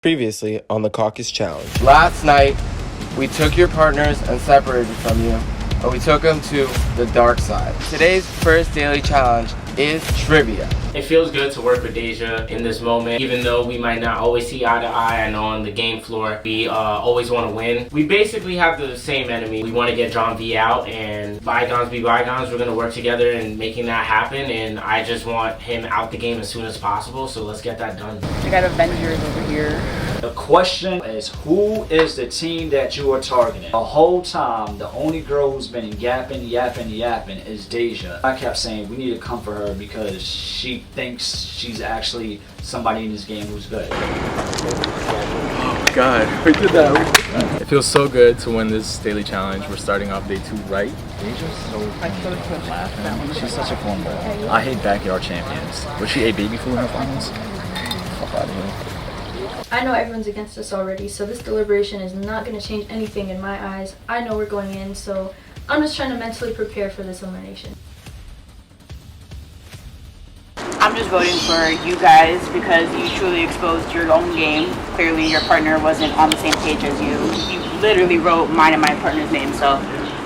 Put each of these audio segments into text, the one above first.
Previously on the Caucus Challenge. Last night, we took your partners and separated from you, and we took them to the dark side. Today's first daily challenge is trivia. It feels good to work with Deja in this moment, even though we might not always see eye to eye. I know on the game floor, we always want to win. We basically have the same enemy. We want to get John V out, and bygones be bygones. We're going to work together in making that happen, and I just want him out the game as soon as possible, so let's get that done. I got Avengers over here. The question is, who is the team that you are targeting? The whole time, the only girl who's been yapping is Deja. I kept saying we need to come for her because she thinks she's actually somebody in this game who's good. Oh God, we did that. It feels so good to win this daily challenge. We're starting off day 2 right. Deja's so laughing. She's such a cornball. I hate backyard champions. Was she a baby fool in her finals? Fuck out of here. I know everyone's against us already, so this deliberation is not going to change anything in my eyes. I know we're going in, so I'm just trying to mentally prepare for this elimination. I'm just voting for you guys because you truly exposed your own game. Clearly your partner wasn't on the same page as you. You literally wrote mine and my partner's name, so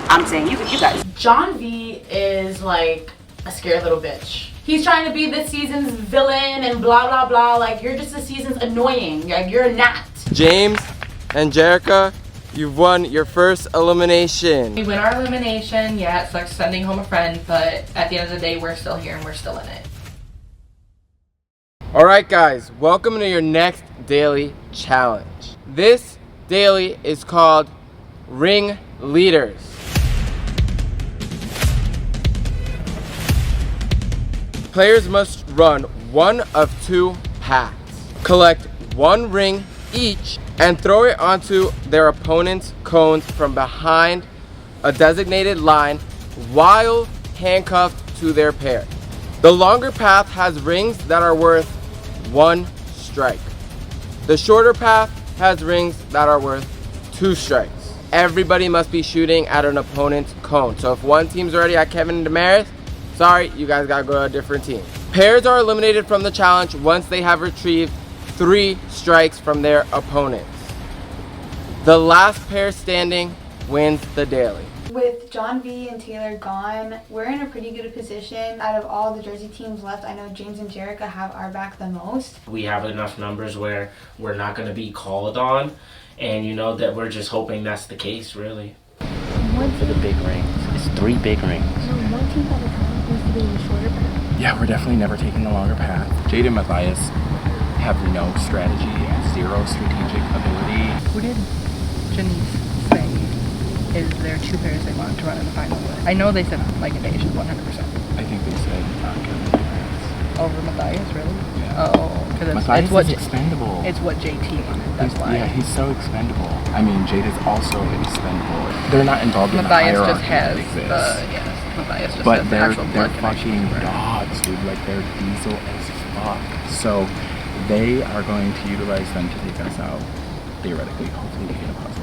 I'm saying you guys. John V is like a scared little bitch. He's trying to be this season's villain and blah blah blah. Like, you're just this season's annoying. Like, you're not. James and Jerica, you've won your first elimination. We win our elimination. Yeah, it's like sending home a friend, but at the end of the day, we're still here and we're still in it. Alright guys, welcome to your next daily challenge. This daily is called Ring Leaders. Players must run one of 2 paths, collect 1 ring each, and throw it onto their opponent's cones from behind a designated line while handcuffed to their pair. The longer path has rings that are worth 1 strike. The shorter path has rings that are worth 2 strikes. Everybody must be shooting at an opponent's cone. So if one team's already at Kevin and Damaris, sorry, you guys gotta go to a different team. Pairs are eliminated from the challenge once they have retrieved 3 strikes from their opponents. The last pair standing wins the daily. With John V and Taylor gone, we're in a pretty good position. Out of all the Jersey teams left, I know James and Jerica have our back the most. We have enough numbers where we're not going to be called on, and you know that we're just hoping that's the case, really. For the big rings. It's 3 big rings. No, one team at a time needs to be in the shorter path. Yeah, we're definitely never taking the longer path. Jade and Matthias have no strategy and 0 strategic ability. Who did Janice say is there 2 pairs they wanted to run in the final with? I know they said Mike and Deja 100%. I think they said Kevin and Over Matthias, really? Yeah. Oh, because Matthias it's what is expendable. It's what JT wanted. That's why. Yeah, he's so expendable. I mean, Jade is also expendable. They're not involved in Matthias the just hierarchy has that exists. Matthias just But has the they're actual blood connection. fucking dogs, dude. Like, they're diesel as fuck. So they are going to utilize them to take us out, theoretically. Hopefully we get a puzzle.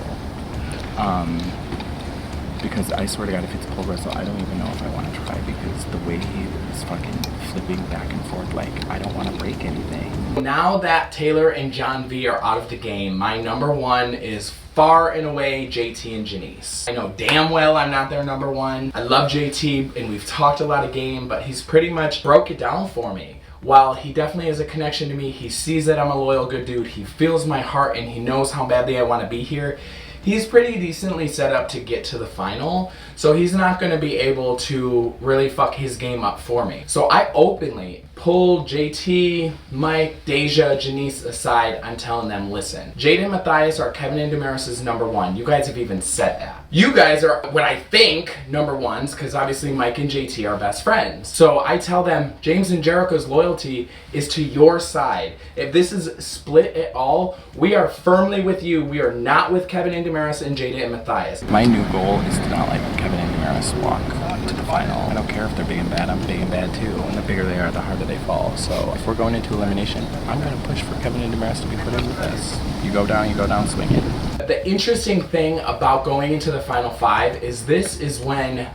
Because I swear to God, if it's pole wrestle, I don't even know if I want to try, because the way he is fucking flipping back and forth, like, I don't want to break anything. Now that Taylor and John V are out of the game, my number 1 is far and away JT and Janice. I know damn well I'm not their number 1. I love JT and we've talked a lot of game, but he's pretty much broke it down for me. While he definitely has a connection to me, he sees that I'm a loyal good dude, he feels my heart, and he knows how badly I want to be here. He's pretty decently set up to get to the final, so he's not going to be able to really fuck his game up for me. So I openly pulled JT, Mike, Deja, Janice aside. I'm telling them, listen, Jade and Matthias are Kevin and Damaris' number 1. You guys have even said that. You guys are what I think number 1s, because obviously Mike and JT are best friends. So I tell them, James and Jerica's loyalty is to your side. If this is split at all, we are firmly with you. We are not with Kevin and Damaris and Jada and Matthias. My new goal is to not let Kevin and Damaris walk to the final. I don't care if they're big and bad, I'm big and bad too. And the bigger they are, the harder they fall. So if we're going into elimination, I'm going to push for Kevin and Damaris to be put in with us. You go down swinging. The interesting thing about going into the final 5 is this is when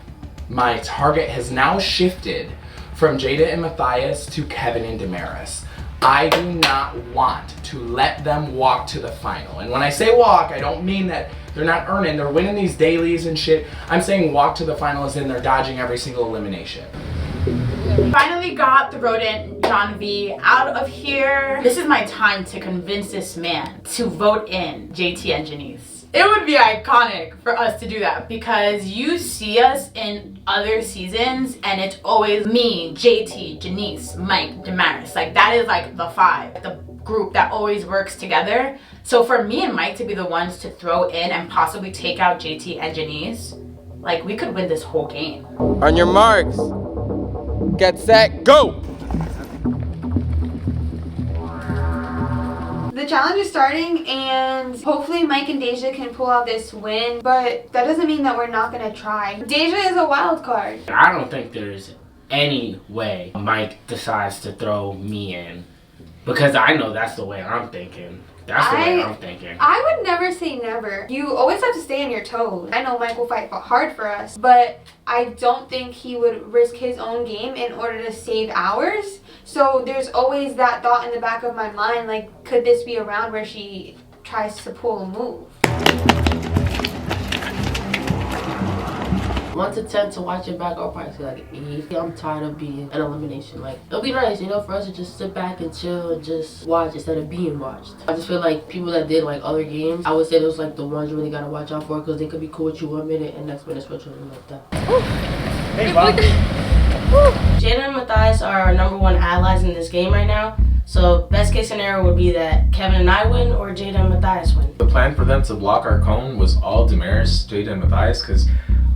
my target has now shifted from Jada and Matthias to Kevin and Damaris. I do not want to let them walk to the final. And when I say walk, I don't mean that they're not earning, they're winning these dailies and shit. I'm saying walk to the final as in they're dodging every single elimination. Finally got the rodent John V out of here. This is my time to convince this man to vote in JT and Janice. It would be iconic for us to do that because you see us in other seasons and it's always me, JT, Janice, Mike, Damaris. Like that is like the five, the group that always works together. So for me and Mike to be the ones to throw in and possibly take out JT and Janice, like we could win this whole game. On your marks, get set, go! The challenge is starting and hopefully Mike and Deja can pull out this win, but that doesn't mean that we're not gonna try. Deja is a wild card. I don't think there's any way Mike decides to throw me in because I know that's the way I'm thinking. That's the way I'm thinking. I would never say never. You always have to stay on your toes. I know Mike will fight hard for us, but I don't think he would risk his own game in order to save ours. So there's always that thought in the back of my mind, like, could this be a round where she tries to pull a move? 1 to 10 to watch it back, I'll probably say like 8. I'm tired of being an elimination. Like, it'll be nice, you know, for us to just sit back and chill and just watch instead of being watched. I just feel like people that did like other games, I would say those like the ones you really gotta watch out for because they could be cool with you 1 minute and next minute switch on like that. Hey, Bob. Jada and Matthias are our #1 allies in this game right now. So best case scenario would be that Kevin and I win or Jada and Matthias win. The plan for them to block our cone was all Damaris, Jada, and Matthias because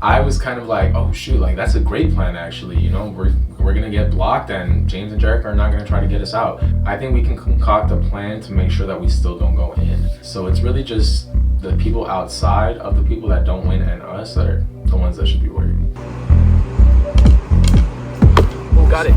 I was kind of like, oh shoot, like that's a great plan actually. You know, we're gonna get blocked and James and Jericho are not gonna try to get us out. I think we can concoct a plan to make sure that we still don't go in. So it's really just the people outside of the people that don't win and us that are the ones that should be worried. Got it.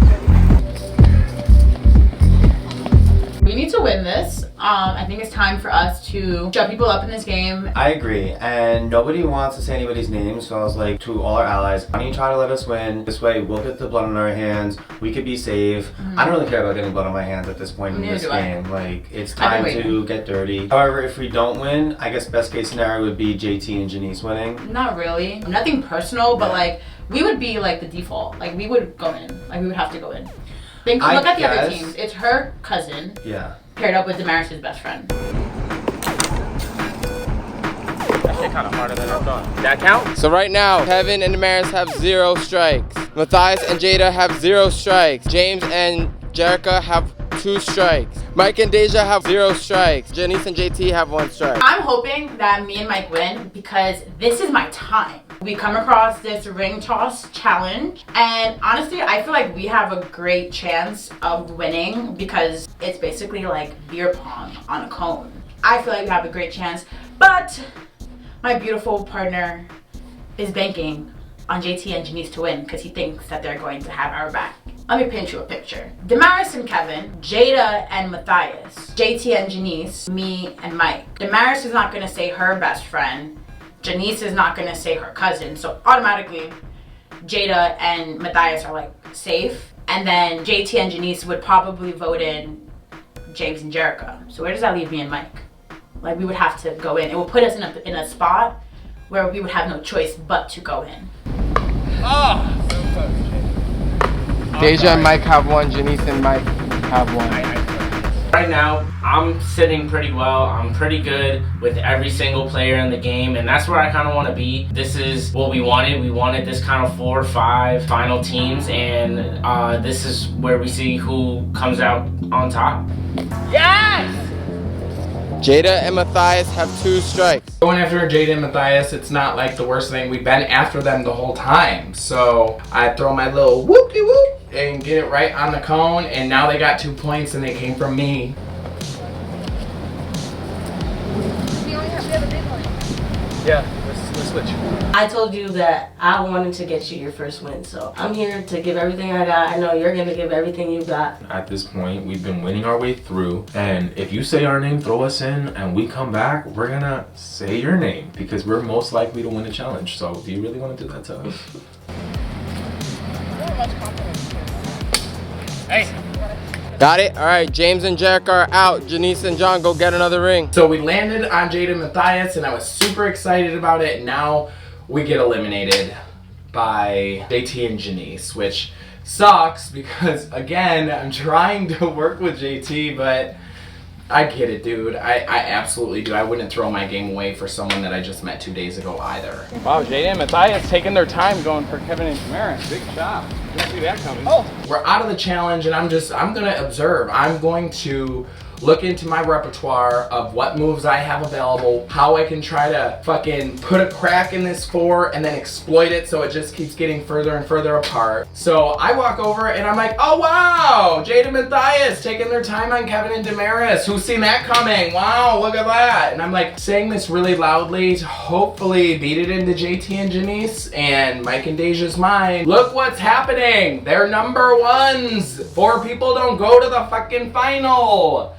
We need to win this. I think it's time for us to shut people up in this game. I agree, and nobody wants to say anybody's name, so I was like to all our allies, why don't you try to let us win? This way we'll get the blood on our hands, we could be safe. I don't really care about getting blood on my hands at this point in this game. Like, it's time to get dirty. However, if we don't win, I guess best case scenario would be JT and Janice winning. Not really. Nothing personal, but like, we would be like the default. Like, we would go in. Like, we would have to go in. Look at the other teams. It's her cousin. Yeah. Paired up with Damaris' best friend. That shit kind of harder than I thought. That count? So right now, Kevin and Damaris have 0 strikes. Matthias and Jada have 0 strikes. James and Jerica have 2 strikes. Mike and Deja have 0 strikes. Janice and JT have 1 strike. I'm hoping that me and Mike win because this is my time. We come across this ring toss challenge and honestly I feel like we have a great chance of winning because it's basically like beer pong on a cone. I feel like we have a great chance, but my beautiful partner is banking on JT and Janice to win because he thinks that they're going to have our back. Let me paint you a picture. Damaris and Kevin, Jada and Matthias, JT and Janice, me and Mike. Damaris is not gonna say her best friend. Janice is not gonna say her cousin. So automatically, Jada and Matthias are like safe. And then JT and Janice would probably vote in James and Jerica. So where does that leave me and Mike? Like we would have to go in. It would put us in a spot where we would have no choice but to go in. Oh, so close. Deja and Mike have 1, Janice and Mike have 1. Right now, I'm sitting pretty well. I'm pretty good with every single player in the game, and that's where I kind of want to be. This is what we wanted. We wanted this kind of 4 or 5 final teams, and this is where we see who comes out on top. Yes! Jada and Matthias have 2 strikes. Going after Jada and Matthias, it's not like the worst thing. We've been after them the whole time. So I throw my little whoop-de-whoop and get it right on the cone, and now they got 2 points and they came from me. Yeah, let's switch. I told you that I wanted to get you your first win, so I'm here to give everything I got. I know you're gonna give everything you got. At this point, we've been winning our way through, and if you say our name, throw us in, and we come back, we're gonna say your name because we're most likely to win a challenge. So do you really want to do that to us? Hey. Got it? All right, James and Jericho are out. Janice and John, go get another ring. So we landed on Jada Matthias, and I was super excited about it. Now we get eliminated by JT and Janice, which sucks because, again, I'm trying to work with JT, but I get it, dude. I absolutely do. I wouldn't throw my game away for someone that I just met 2 days ago either. Wow, Jada and Matthias taking their time going for Kevin and Damaris. Big shot. Didn't see that coming. Oh, we're out of the challenge, and I'm gonna observe. I'm going to look into my repertoire of what moves I have available, how I can try to fucking put a crack in this 4 and then exploit it so it just keeps getting further and further apart. So I walk over and I'm like, oh wow, Jada Matthias taking their time on Kevin and Damaris. Who's seen that coming? Wow, look at that. And I'm like saying this really loudly to hopefully beat it into JT and Janice and Mike and Deja's mind. Look what's happening. They're number ones. 4 people don't go to the fucking final.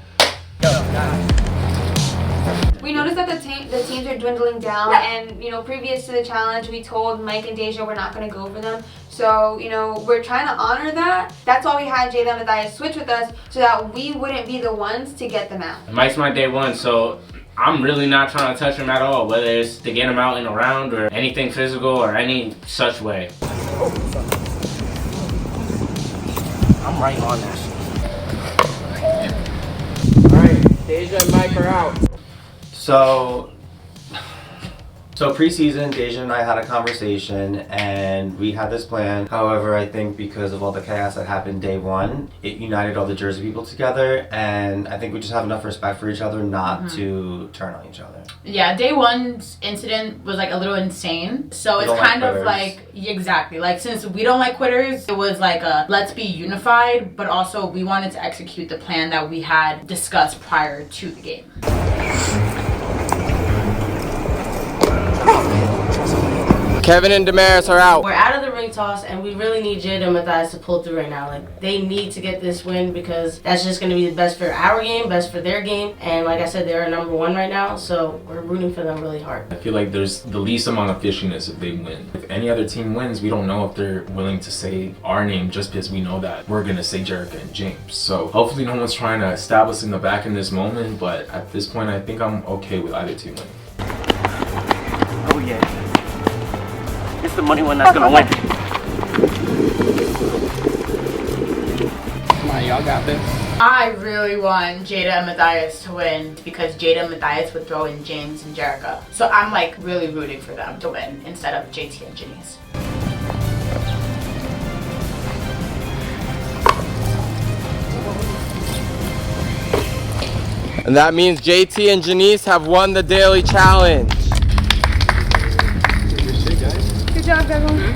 We noticed that the teams are dwindling down, and you know, previous to the challenge, we told Mike and Deja we're not going to go for them. So you know, we're trying to honor that. That's why we had Jada and Matthias switch with us, so that we wouldn't be the ones to get them out. Mike's my day one, so I'm really not trying to touch him at all, whether it's to get him out in a round or anything physical or any such way. I'm right on that shit. Alright, Deja and Mike are out. So preseason, Deja and I had a conversation and we had this plan. However, I think because of all the chaos that happened day 1, it united all the Jersey people together, and I think we just have enough respect for each other not to turn on each other. Yeah, day 1's incident was like a little insane. So it's kind of like, exactly, like since we don't like quitters, it was like a let's be unified, but also we wanted to execute the plan that we had discussed prior to the game. Kevin and Damaris are out. We're out of the ring toss, and we really need Jada and Matthias to pull through right now. Like, they need to get this win because that's just going to be the best for our game, best for their game. And like I said, they're number 1 right now, so we're rooting for them really hard. I feel like there's the least amount of fishiness if they win. If any other team wins, we don't know if they're willing to say our name just because we know that we're going to say Jericho and James. So hopefully no one's trying to stab us in the back in this moment, but at this point I think I'm okay with either team winning. Oh yeah. It's the money one that's gonna win. Come on, y'all got this. I really want Jada and Matthias to win because Jada and Matthias would throw in James and Jericho. So I'm like really rooting for them to win instead of JT and Janice. And that means JT and Janice have won the daily challenge. Good job, everyone.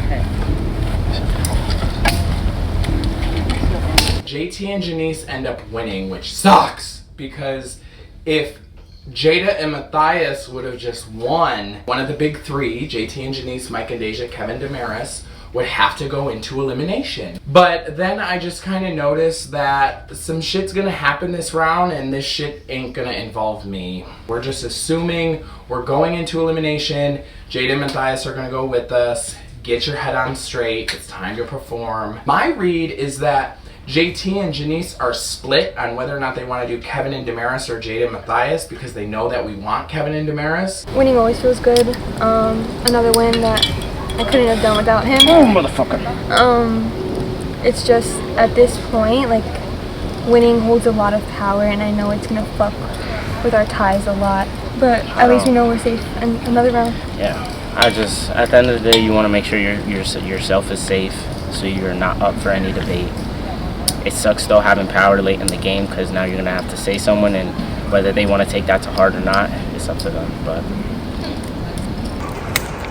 JT and Janice end up winning, which sucks because if Jada and Matthias would have just won, one of the big 3, JT and Janice, Mike and Deja, Kevin Damaris, would have to go into elimination. But then I just kind of noticed that some shit's gonna happen this round and this shit ain't gonna involve me. We're just assuming we're going into elimination. Jada and Matthias are gonna go with us. Get your head on straight, it's time to perform. My read is that JT and Janice are split on whether or not they want to do Kevin and Damaris or Jada and Matthias because they know that we want Kevin and Damaris. Winning always feels good. Another win that I couldn't have done without him. Oh, motherfucker. It's just at this point, like, winning holds a lot of power, and I know it's gonna fuck with our ties a lot. But at least we know we're safe in another round. Yeah, at the end of the day, you want to make sure yourself is safe, so you're not up for any debate. It sucks though having power late in the game because now you're gonna have to say someone, and whether they want to take that to heart or not, it's up to them. But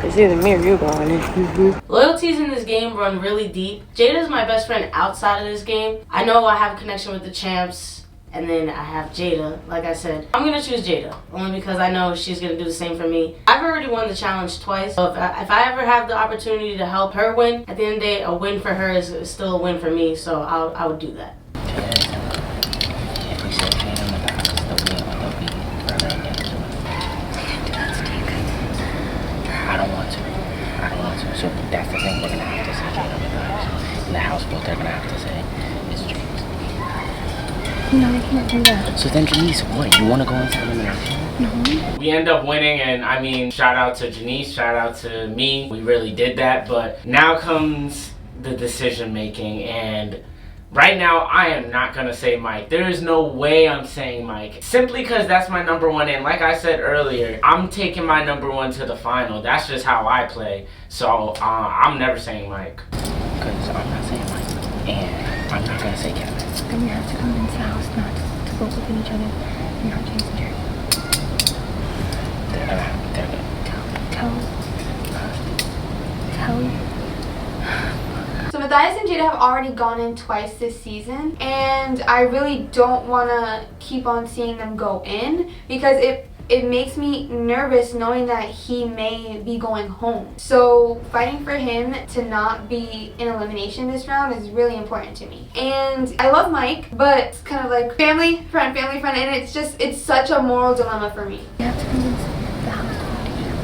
it's either me or you going in. Loyalties in this game run really deep. Jada's my best friend outside of this game. I know I have a connection with the champs, and then I have Jada. Like I said, I'm gonna choose Jada only because I know she's gonna do the same for me. I've already won the challenge twice, so if I ever have the opportunity to help her win, at the end of the day, a win for her is still a win for me. So I would do that. I don't want to. So that's the thing. They're gonna have to say Jada Matthias. In the house vote, they're gonna have to say it's James. No, I can't do that. So then, Janice, what? You want to go into elimination? No. We end up winning, and I mean, shout out to Janice, shout out to me. We really did that, but now comes the decision making, and right now I am not gonna say Mike. There is no way I'm saying Mike, simply because that's my number one, and like I said earlier, I'm taking my number one to the final. That's just how I play. So I'm never saying Mike. Because I'm not saying Mike, and I'm not gonna say Kevin. Then we have to convince the house not to vote within each other and not James and Jerry. They're good. Tell. So Matthias and Jada have already gone in twice this season, and I really don't want to keep on seeing them go in because it makes me nervous knowing that he may be going home. So fighting for him to not be in elimination this round is really important to me. And I love Mike, but it's kind of like family, friend, and it's such a moral dilemma for me. You have to convince the house to vote together.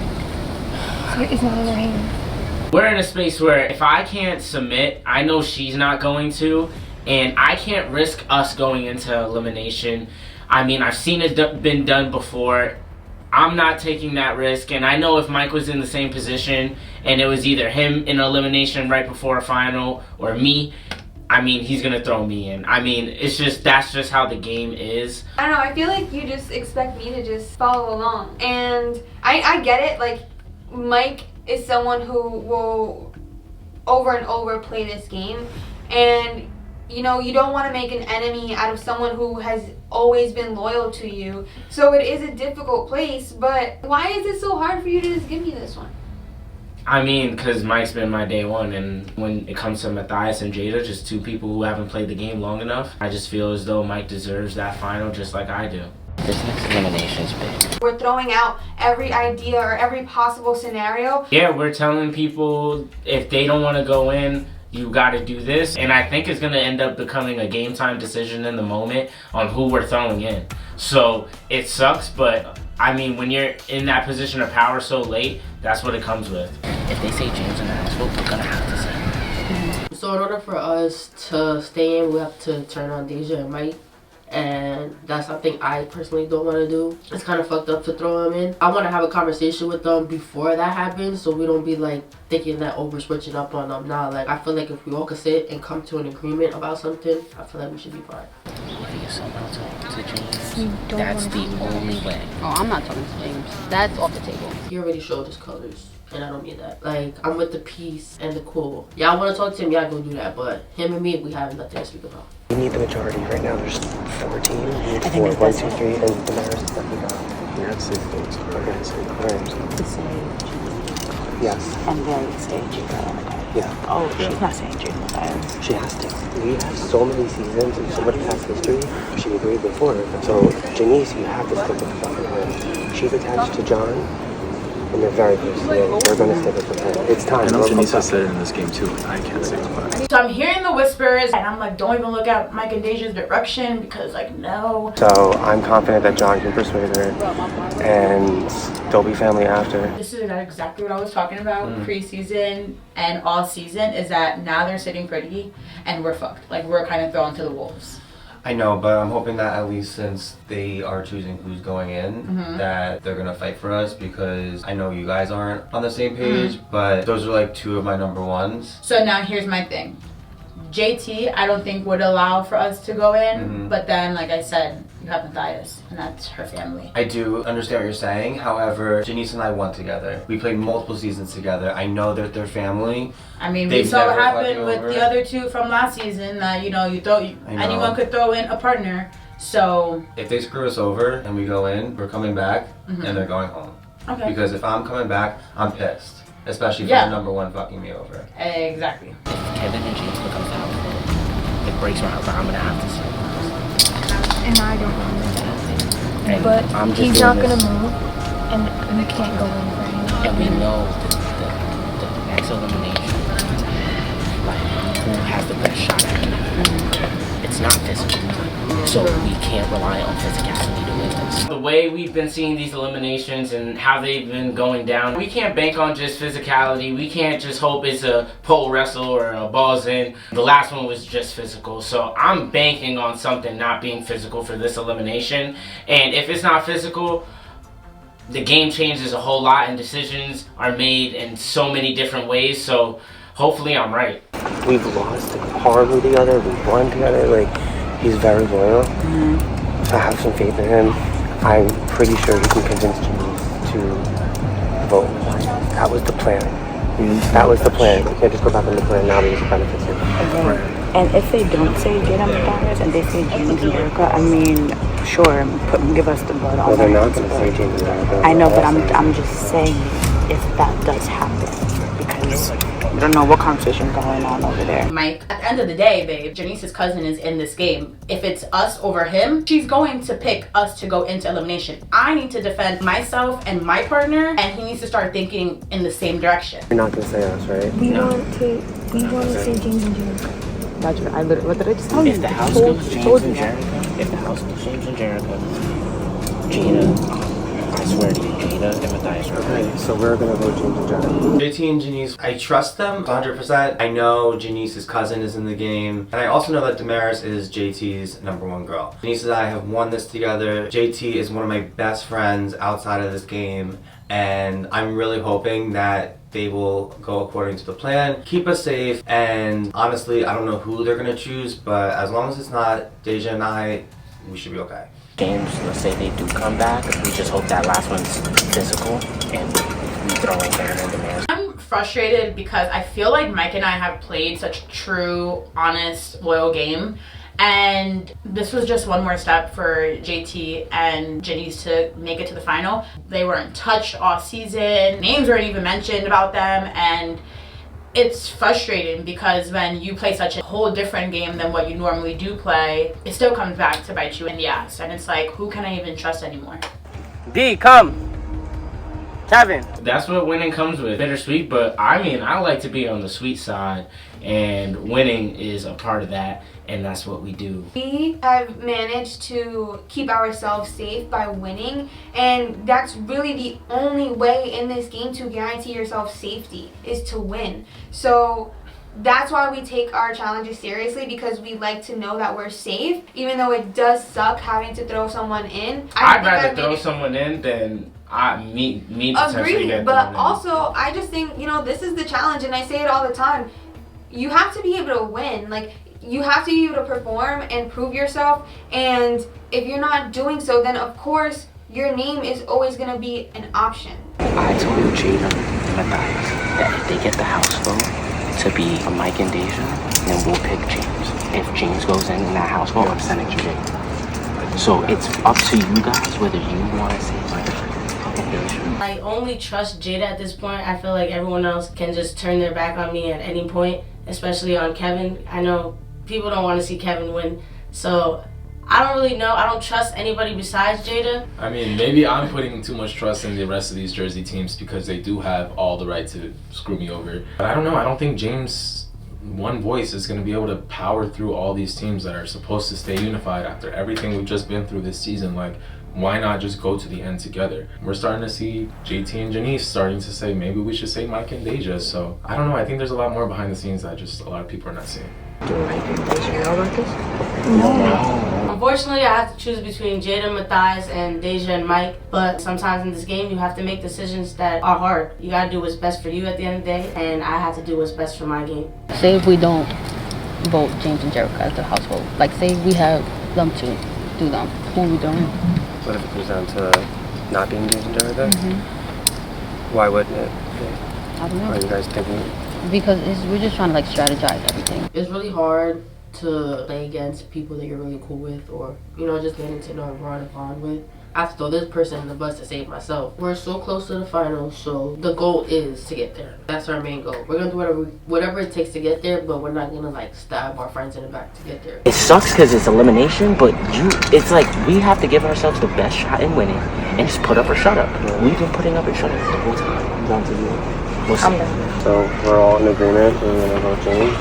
So it's not in their hands. We're in a space where if I can't submit, I know she's not going to, and I can't risk us going into elimination. I mean, I've seen it been done before. I'm not taking that risk, and I know if Mike was in the same position and it was either him in elimination right before a final or me, I mean, he's gonna throw me in. I mean, that's just how the game is. I don't know, I feel like you just expect me to just follow along, and I get it. Like, Mike is someone who will over and over play this game, and you know, you don't want to make an enemy out of someone who has always been loyal to you. So it is a difficult place, but why is it so hard for you to just give me this one? I mean, because Mike's been my day one, and when it comes to Matthias and Jada, just two people who haven't played the game long enough, I just feel as though Mike deserves that final just like I do. This next elimination's big. We're throwing out every idea or every possible scenario. Yeah, we're telling people if they don't want to go in, you got to do this, and I think it's going to end up becoming a game time decision in the moment on who we're throwing in. So it sucks, but I mean, when you're in that position of power so late, that's what it comes with. If they say James in the house vote, we're gonna have to say. So in order for us to stay in, we have to turn on Deja and Mike. And that's something I personally don't want to do. It's kind of fucked up to throw them in. I want to have a conversation with them before that happens, so we don't be like thinking that we're switching up on them now. Like, I feel like if we all could sit and come to an agreement about something, I feel like we should be fine. What are you somehow talking to James? That's the only way. Oh, I'm not talking to James. That's off the table. He already showed his colors, and I don't mean that. Like, I'm with the peace and the cool. Y'all want to talk to him, y'all go do that, but him and me, we have nothing to speak about. We need the majority. Right now there's 14. We need 4. 1, 2, 3, and the mayor's is definitely gone. We had 6 votes. Okay, so alright. To say Yes. and then say Jada. Yeah. Oh, she's not saying Jada. She has to. We have so many seasons and so much past history. She agreed before. So, Janice, you have to stick with the fucking plan. She's attached to John, and they're very close to you. We're going to stick with the plan. It's time. I know Janice has said it in this game too, and I can't say why. So I'm hearing the whispers, and I'm like, don't even look at Mike and Deja's direction because, like, no. So, I'm confident that John can persuade her, and they'll be family after. This is exactly what I was talking about pre-season and all season, is that now they're sitting pretty and we're fucked. Like, we're kind of thrown to the wolves. I know, but I'm hoping that at least since they are choosing who's going in, that they're gonna fight for us, because I know you guys aren't on the same page, but those are like 2 of my number ones. So now here's my thing. JT, I don't think would allow for us to go in, but then, like I said, you have Matthias, and that's her family. I do understand what you're saying. However, Janice and I won together. We played multiple seasons together. I know that they're family. I mean, we saw what happened with the other 2 from last season, that, you know, anyone could throw in a partner. So if they screw us over and we go in, we're coming back, and they're going home. Okay. Because if I'm coming back, I'm pissed. Especially if the number one fucking me over. Exactly. If Kevin and James becomes the house vote, it breaks my heart, but I'm gonna have to say. And I don't want And but I'm just he's doing not going this. to move, and we can't go in for him. And we know the next elimination, like, who has the best shot at it. It's not physical. So we can't rely on physicality to win this. The way we've been seeing these eliminations and how they've been going down, we can't bank on just physicality. We can't just hope it's a pole wrestle or a balls in. The last one was just physical. So I'm banking on something not being physical for this elimination. And if it's not physical, the game changes a whole lot and decisions are made in so many different ways. So hopefully I'm right. We've lost horribly together. We've won together. Like, he's very loyal. So I have some faith in him. I'm pretty sure he can convince Janice to vote. That was the plan. That was the plan. We can't just go back on the plan now because it benefits him. And if they don't say Jada Mathias and they say James and Erica, I mean, sure, give us the blood on Well, they're not going to say James and Erica. I know, but I'm just saying if that does happen, because I don't know what conversation going on over there. Mike, at the end of the day, babe, Janice's cousin is in this game. If it's us over him, she's going to pick us to go into elimination. I need to defend myself and my partner, and he needs to start thinking in the same direction. You're not going to say us, right? We want to say James and Jericho. That's right. What did I just tell you? If the house goes James and Jericho, if the house goes James and Jericho, Jada, I swear to you, Jada and Mathias are Okay, so we're going to vote James and Jericho. JT and Janice, I trust them 100%. I know Janice's cousin is in the game. And I also know that Damaris is JT's #1 girl. Janice and I have won this together. JT is one of my best friends outside of this game. And I'm really hoping that they will go according to the plan, keep us safe, and honestly, I don't know who they're gonna choose, but as long as it's not Deja and I, we should be okay. games, let's say they do come back, we just hope that last one's physical and we throw in Karen and Damaris. I'm frustrated because I feel like Mike and I have played such a true, honest, loyal game. And this was just one more step for JT and Janice to make it to the final. They weren't touched all season. Names weren't even mentioned about them. And it's frustrating because when you play such a whole different game than what you normally do play, it still comes back to bite you in the ass. And it's like, who can I even trust anymore? D, come. Kevin. That's what winning comes with. Bittersweet, but I mean, I like to be on the sweet side, and winning is a part of that, and that's what we do. We have managed to keep ourselves safe by winning, and that's really the only way in this game to guarantee yourself safety, is to win. So that's why we take our challenges seriously, because we like to know that we're safe, even though it does suck having to throw someone in. I'd rather throw someone in than me potentially agree, get but thrown in. also I just think, you know, this is the challenge, and I say it all the time. You have to be able to win. Like, you have to be able to perform and prove yourself, and if you're not doing so, then of course your name is always going to be an option. I told Jada and Mathias that if they get the house vote to be a Mike and Deja, then we'll pick James. If James goes in that house vote, I'm sending Jada. So it's up to you guys whether you want to say Mike and Deja. I only trust Jada at this point. I feel like everyone else can just turn their back on me at any point, especially on Kevin. I know people don't want to see Kevin win, so I don't really know. I don't trust anybody besides Jada. I mean, maybe I'm putting too much trust in the rest of these Jersey teams because they do have all the right to screw me over. But I don't know. I don't think James' one voice is going to be able to power through all these teams that are supposed to stay unified after everything we've just been through this season. Like, why not just go to the end together? We're starting to see JT and Janice starting to say maybe we should say Mike and Deja. So I don't know. I think there's a lot more behind the scenes that just a lot of people are not seeing. Do Mike and Deja know about this? No. Unfortunately, I have to choose between Jada, Mathias, and Deja and Mike. But sometimes in this game, you have to make decisions that are hard. You gotta do what's best for you at the end of the day, and I have to do what's best for my game. Say if we don't vote James and Jericho as the house vote, like say we have them to do them, who are we doing? What if it comes down to not being James and Jericho? Why wouldn't it? I don't know. Are you guys thinking? Because we're just trying to like strategize everything. It's really hard to play against people that you're really cool with, or, you know, just getting to know and run a bond with. I have to throw this person in the bus to save myself. We're so close to the finals, so the goal is to get there. That's our main goal. We're gonna do whatever it takes to get there, but we're not gonna like stab our friends in the back to get there. It sucks because it's elimination, but it's like we have to give ourselves the best shot in winning and just put up or shut up. We've been putting up or shut up the whole time. Down to you. We'll see. So we're all in agreement. We're gonna vote James.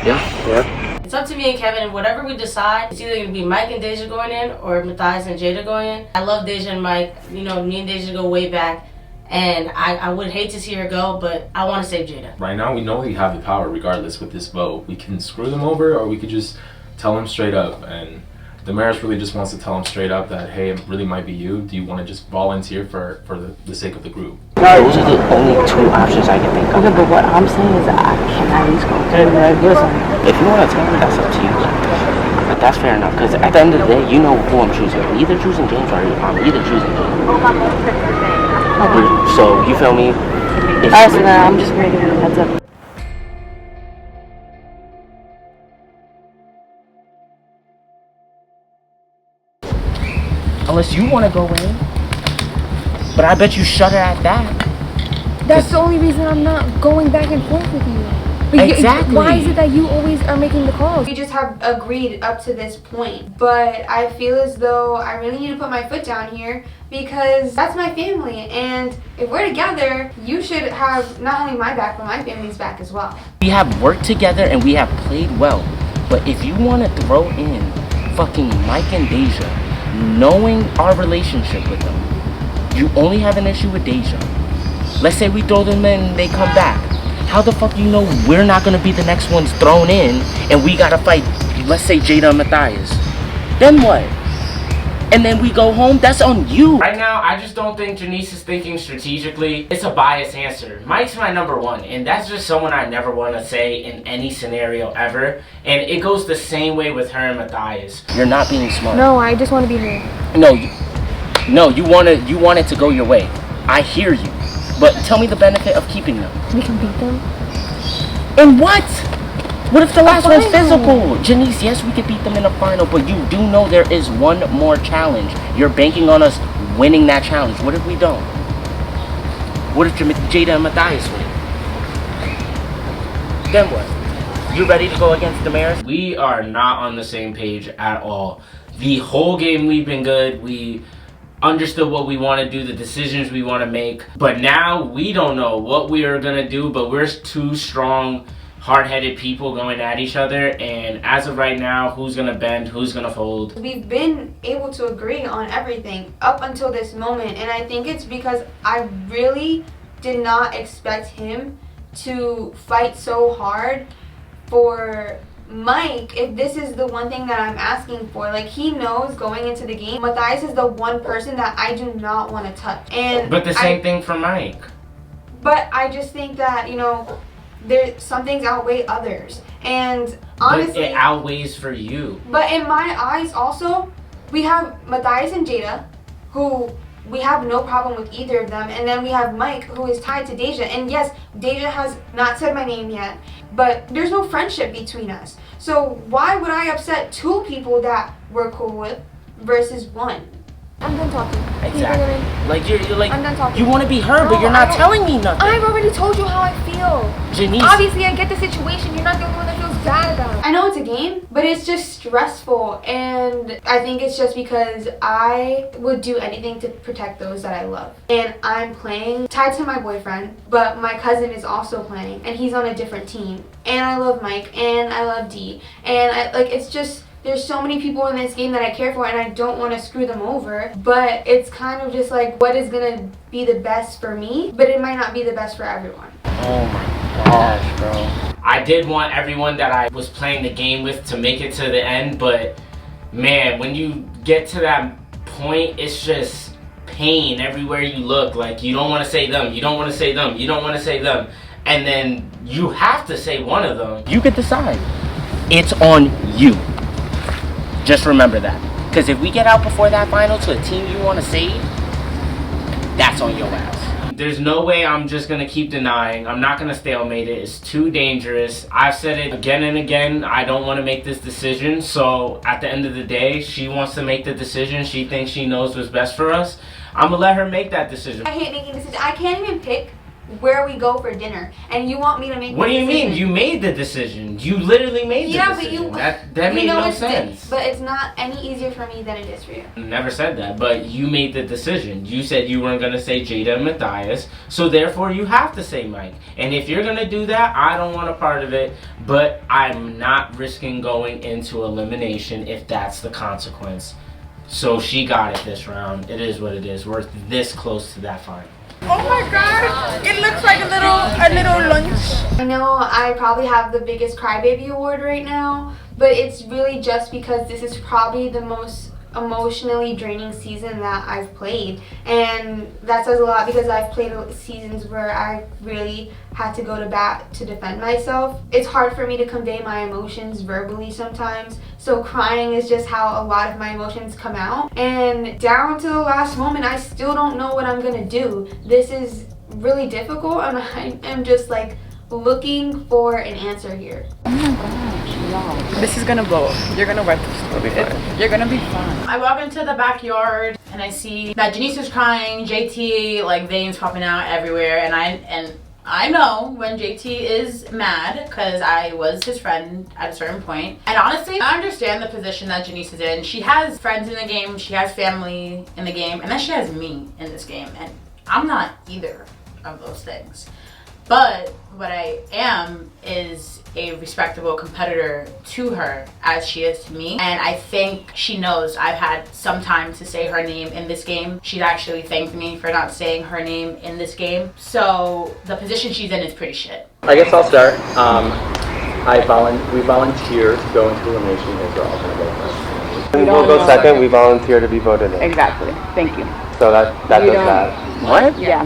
Yeah. Yeah. It's up to me and Kevin, and whatever we decide, it's either gonna be Mike and Deja going in or Matthias and Jada going in. I love Deja and Mike. You know, me and Deja go way back. And I would hate to see her go, but I want to save Jada. Right now, we know we have the power regardless with this vote. We can screw them over, or we could just tell them straight up. And Damaris really just wants to tell him straight up that, hey, it really might be you. Do you want to just volunteer for the sake of the group? Those are the only two options I can think of. Okay, but what I'm saying is I can at least go. Listen, if you want to tell me, that's up to you. But that's fair enough, because at the end of the day, you know who I'm choosing. I'm either choosing James or I'm either choosing James. So, you feel me? Alright, so then I'm just gonna give you a heads up. Unless you want to go in. But I bet you shudder at that. That's the only reason I'm not going back and forth with you. But exactly. Why is it that you always are making the calls? We just have agreed up to this point. But I feel as though I really need to put my foot down here because that's my family. And if we're together, you should have not only my back, but my family's back as well. We have worked together and we have played well. But if you want to throw in fucking Mike and Deja, knowing our relationship with them, you only have an issue with Deja. Let's say we throw them in and they come back. How the fuck do you know we're not gonna be the next ones thrown in and we gotta fight, let's say Jada and Matthias? Then what? And then we go home? That's on you. Right now, I just don't think Janice is thinking strategically. It's a biased answer. Mike's my number one, and that's just someone I never want to say in any scenario ever. And it goes the same way with her and Matthias. You're not being smart. No, I just want to be here. No, you want it to go your way. I hear you. But tell me the benefit of keeping them. We can beat them. And what? What if the last one's physical? Janice, yes, we could beat them in a final, but you do know there is one more challenge. You're banking on us winning that challenge. What if we don't? What if Jada and Matthias win? Then what? You ready to go against Damaris? We are not on the same page at all. The whole game we've been good. We understood what we want to do, the decisions we want to make. But now we don't know what we are going to do, but we're two strong, hard-headed people going at each other. And as of right now, who's going to bend, who's going to fold? We've been able to agree on everything up until this moment. And I think it's because I really did not expect him to fight so hard for Mike. If this is the one thing that I'm asking for, like, he knows going into the game, Matthias is the one person that I do not want to touch. But the same thing for Mike. But I just think that, you know, some things outweigh others. And honestly, but it outweighs for you. But in my eyes also, we have Matthias and Jada, who we have no problem with either of them. And then we have Mike, who is tied to Deja. And yes, Deja has not said my name yet, but there's no friendship between us. So why would I upset two people that we're cool with versus one? I'm done talking. Exactly. Like you're like, I'm done talking. you want to be heard, but you're not telling me nothing. I've already told you how I feel. Janice. Obviously, I get the situation. You're not the only one that feels bad about it. I know it's a game, but it's just stressful. And I think it's just because I would do anything to protect those that I love. And I'm playing tied to my boyfriend, but my cousin is also playing, and he's on a different team. And I love Mike, and I love Dee. And it's just, there's so many people in this game that I care for, and I don't want to screw them over. But it's kind of just like, what is going to be the best for me? But it might not be the best for everyone. Oh my gosh, bro. I did want everyone that I was playing the game with to make it to the end, but man, when you get to that point, it's just pain everywhere you look. Like, you don't want to say them, you don't want to say them, you don't want to say them, and then you have to say one of them. You could decide. It's on you. Just remember that. Because if we get out before that final to a team you want to save, that's on your ass. There's no way I'm just going to keep denying. I'm not going to stalemate it. It's too dangerous. I've said it again and again. I don't want to make this decision. So at the end of the day, she wants to make the decision. She thinks she knows what's best for us. I'm going to let her make that decision. I hate making decisions. I can't even pick where we go for dinner, and you want me to make. What do you decision. mean? You made the decision. You literally made the decision. That made no sense. But it's not any easier for me than it is for you. Never said that, but you made the decision. You said you weren't gonna say Jada and Matthias, so therefore you have to say Mike. And if you're gonna do that, I don't want a part of it, but I'm not risking going into elimination if that's the consequence. So she got it this round. It is what it is. We're this close to that final. Oh my god, it looks like a little lunch. I know I probably have the biggest crybaby award right now, but it's really just because this is probably the most emotionally draining season that I've played, and that says a lot because I've played seasons where I really had to go to bat to defend myself. It's hard for me to convey my emotions verbally sometimes, so crying is just how a lot of my emotions come out, and down to the last moment I still don't know what I'm gonna do. This is really difficult, and I am just like looking for an answer here. Oh my gosh, no. This is gonna blow up. You're gonna wipe this. It'll be fine. You're gonna be fine. I walk into the backyard and I see that Janice is crying, JT, like veins popping out everywhere, and I know when JT is mad because I was his friend at a certain point. And honestly, I understand the position that Janice is in. She has friends in the game, she has family in the game, and then she has me in this game, and I'm not either of those things. But what I am is a respectable competitor to her as she is to me. And I think she knows I've had some time to say her name in this game. She'd actually thanked me for not saying her name in this game. So the position she's in is pretty shit. I guess I'll start. We volunteer to go into elimination as we're all going to go first. We'll go second. We volunteer to be voted in. Exactly. Thank you. So that does that. What? Yeah.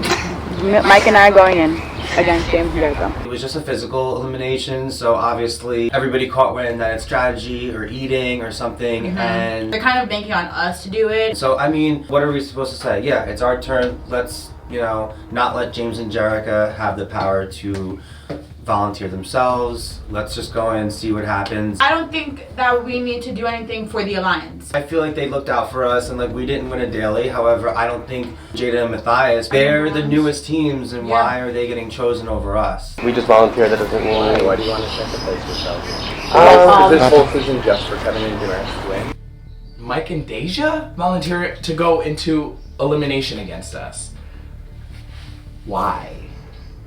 Mike and I are going in against James and Jericho. It was just a physical elimination, so obviously everybody caught wind that it's strategy or eating or something, and they're kind of banking on us to do it. So I mean, what are we supposed to say? Yeah, it's our turn. Let's, not let James and Jerica have the power to volunteer themselves. Let's just go in and see what happens. I don't think that we need to do anything for the alliance. I feel like they looked out for us, and we didn't win a daily. However, I don't think Jada and Matthias, they're the newest teams, and why are they getting chosen over us? We just volunteer. That doesn't mean. Why do you want to second place yourself? Is this whole season just for Kevin and Damaris to win? Mike and Deja volunteer to go into elimination against us. Why?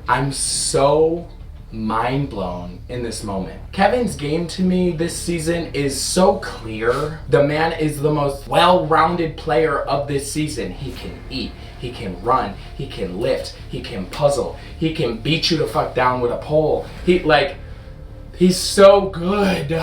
I'm so mind blown in this moment. Kevin's game to me this season is so clear. The man is the most well-rounded player of this season. He can eat, he can run, he can lift, he can puzzle, he can beat you the fuck down with a pole. He's so good.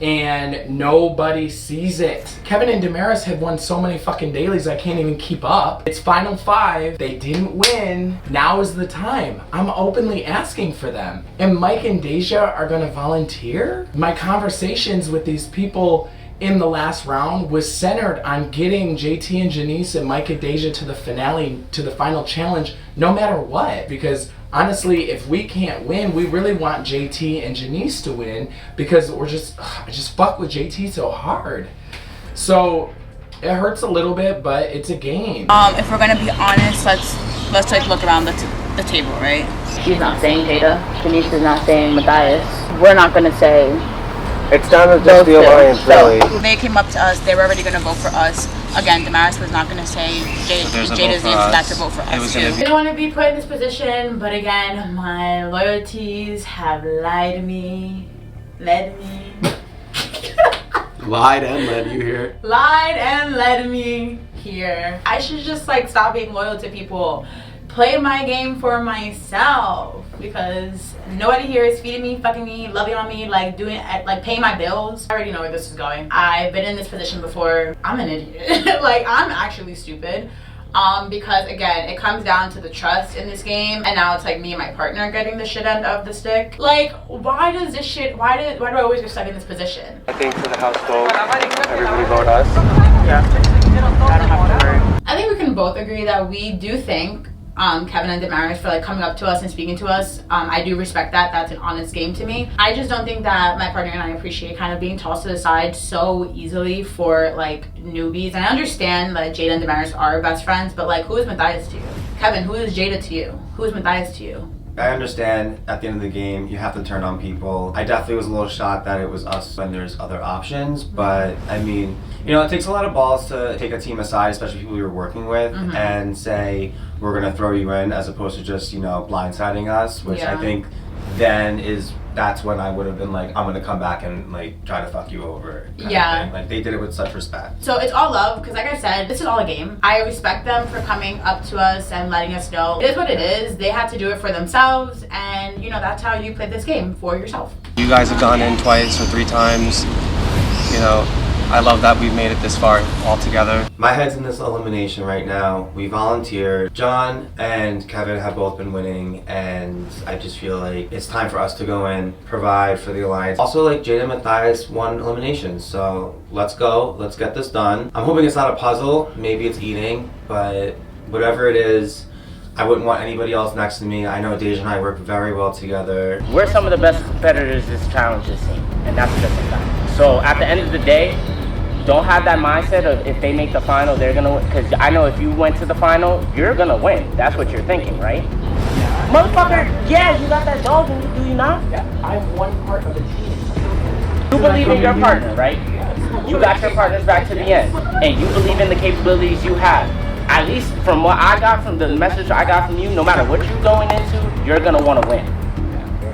And nobody sees it. Kevin and Damaris have won so many fucking dailies I can't even keep up. It's final 5. They didn't win. Now is the time. I'm openly asking for them. And Mike and Deja are gonna volunteer? My conversations with these people in the last round was centered on getting JT and Janice and Mike and Deja to the finale, to the final challenge, no matter what. Because honestly, if we can't win, we really want JT and Janice to win because I just fuck with JT so hard. So it hurts a little bit, but it's a game. If we're gonna be honest, let's look around the table, right? She's not saying Jada. Janice is not saying Matthias. We're not gonna say. It's down to just the alliance, really. They came up to us. They were already gonna vote for us. Again, Damaris was not gonna say Jada's name for that to vote for us too. I didn't want to be put in this position, but again, my loyalties have lied me. Led and led you here. Lied and led me here. I should just stop being loyal to people. Play my game for myself because nobody here is feeding me, fucking me, loving on me, paying my bills. I already know where this is going. I've been in this position before. I'm an idiot. I'm actually stupid. Because again, it comes down to the trust in this game, and now it's me and my partner getting the shit end of the stick. Why does this shit? Why do I always get stuck in this position? I think for the house vote, everybody vote us. Yeah. I don't have to worry. I think we can both agree that we do thank Kevin and Damaris for coming up to us and speaking to us. I do respect that. That's an honest game to me. I just don't think that my partner and I appreciate kind of being tossed to the side so easily for newbies. And I understand that Jada and Damaris are best friends, but who is Matthias to you? Kevin, who is Jada to you? Who is Matthias to you? I understand at the end of the game you have to turn on people. I definitely was a little shocked that it was us when there's other options, but I mean, you know, it takes a lot of balls to take a team aside, especially people you're working with, and say, we're gonna throw you in, as opposed to just, you know, blindsiding us, which I think then that's when I would have been like, I'm gonna come back and like try to fuck you over. Kind of thing. Like they did it with such respect. So it's all love, because like I said, this is all a game. I respect them for coming up to us and letting us know it is what it is. They had to do it for themselves, and you know, that's how you play this game, for yourself. You guys have gone in twice or 3 times. You know, I love that we've made it this far all together. My head's in this elimination right now. We volunteered. John and Kevin have both been winning, and I just feel like it's time for us to go in, provide for the alliance. Also, like, Jada and Matthias won eliminations, so let's go. Let's get this done. I'm hoping it's not a puzzle. Maybe it's eating, but whatever it is, I wouldn't want anybody else next to me. I know Deja and I work very well together. We're some of the best competitors this challenge has seen, and that's just a fact. So at the end of the day, don't have that mindset of if they make the final, they're gonna win. Because I know if you went to the final, you're gonna win. That's what you're thinking, right? Motherfucker, yeah, you got that dog in you, do you not? Yeah, I'm one part of the team. You believe in your partner, right? You got your partners back to the end. And you believe in the capabilities you have. At least from what I got from the message I got from you, no matter what you're going into, you're gonna want to win.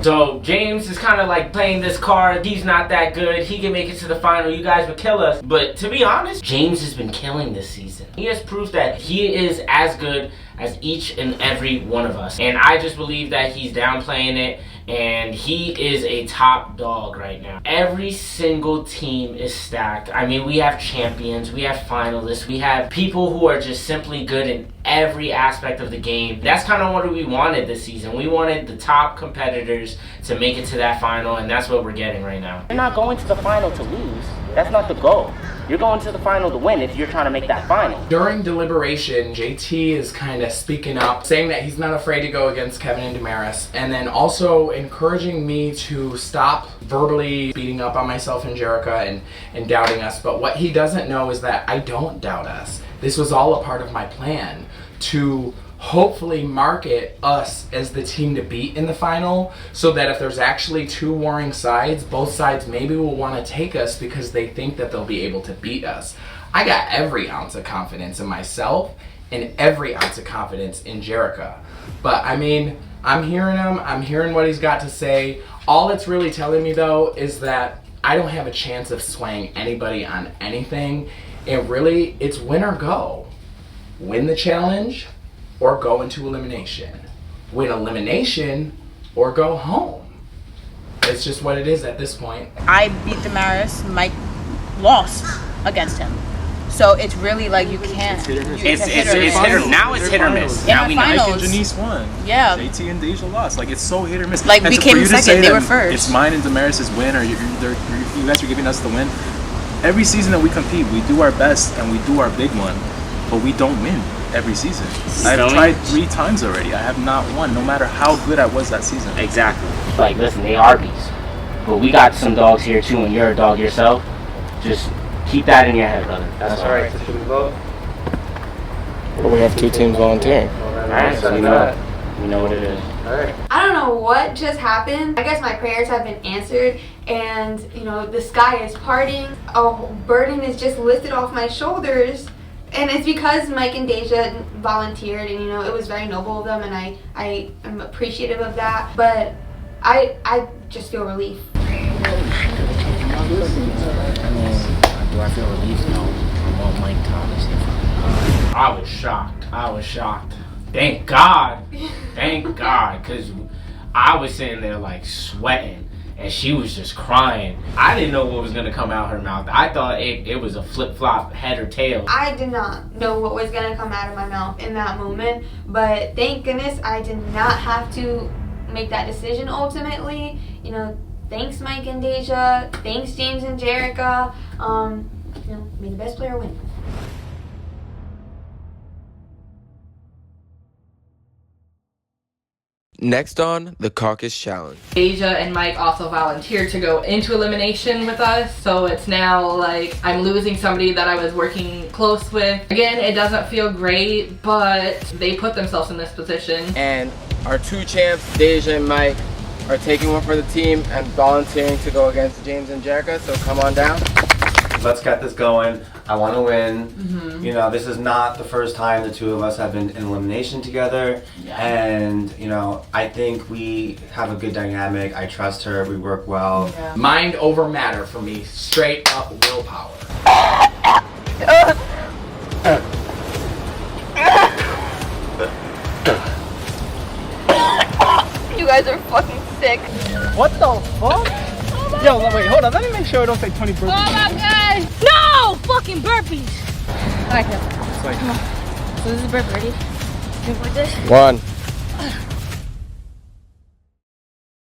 So James is kind of like playing this card. He's not that good. He can make it to the final. You guys would kill us. But to be honest, James has been killing this season. He has proof that he is as good as each and every one of us. And I just believe that he's downplaying it. And he is a top dog right now. Every single team is stacked. I mean, we have champions, we have finalists, we have people who are just simply good in every aspect of the game. That's kind of what we wanted this season. We wanted the top competitors to make it to that final, and that's what we're getting right now. You're not going to the final to lose. That's not the goal. You're going to the final to win if you're trying to make that final. During Deliberation, JT is kind of speaking up, saying that he's not afraid to go against Kevin and Damaris, and then also encouraging me to stop verbally beating up on myself and Jerica and doubting us. But what he doesn't know is that I don't doubt us. This was all a part of my plan to hopefully market us as the team to beat in the final, so that if there's actually 2 warring sides, both sides maybe will want to take us because they think that they'll be able to beat us. I got every ounce of confidence in myself and every ounce of confidence in Jerica. But I mean, I'm hearing him, I'm hearing what he's got to say. All it's really telling me though is that I don't have a chance of swaying anybody on anything. And really, it's win or go. Win the challenge, or go into elimination. Win elimination, or go home. It's just what it is at this point. I beat Damaris. Mike lost against him. So it's really like you can't. It's hit or now it's hit or miss. Now we know. Mike and Janice won. Yeah. JT and Deja lost. Like, it's so hit or miss. Like, we came in second, they were first. It's mine and Damaris' win, or you guys are giving us the win. Every season that we compete, we do our best and we do our big one, but we don't win every season. I've tried 3 times already. I have not won, no matter how good I was that season. Exactly. Like, listen, they are beasts. But we got some dogs here too, and you're a dog yourself. Just keep that in your head, brother. That's all right. So should we vote? Well, we have 2 teams volunteering. Alright, so we know what it is. Alright. I don't know what just happened. I guess my prayers have been answered, and you know, the sky is parting. A burden is just lifted off my shoulders. And it's because Mike and Deja volunteered, and you know, it was very noble of them, and I am appreciative of that. But I just feel relief. Do I feel relief? No. I want Mike to obviously. I was shocked. Thank God. Thank God. Because I was sitting there like sweating. And she was just crying. I didn't know what was going to come out her mouth. I thought it was a flip-flop, head or tail. I did not know what was going to come out of my mouth in that moment. But thank goodness I did not have to make that decision ultimately. You know, thanks Mike and Deja. Thanks James and Jerica. You know, may the best player win. Next on the Caucus Challenge. Deja and Mike also volunteered to go into elimination with us, so it's now like I'm losing somebody that I was working close with. Again, it doesn't feel great, but they put themselves in this position. And our two champs, Deja and Mike, are taking one for the team and volunteering to go against James and Jerica, so come on down. Let's get this going. I want to win. You know, this is not the first time the two of us have been in elimination together. And, you know, I think we have a good dynamic. I trust her. We work well. Mind over matter for me. Straight up willpower. You guys are fucking sick. What the fuck? Yo, wait, hold on. Let me make sure I don't take 20 burpees. Oh my god! No! Fucking burpees! Alright, come on. So this is burp, ready? You like this? 1,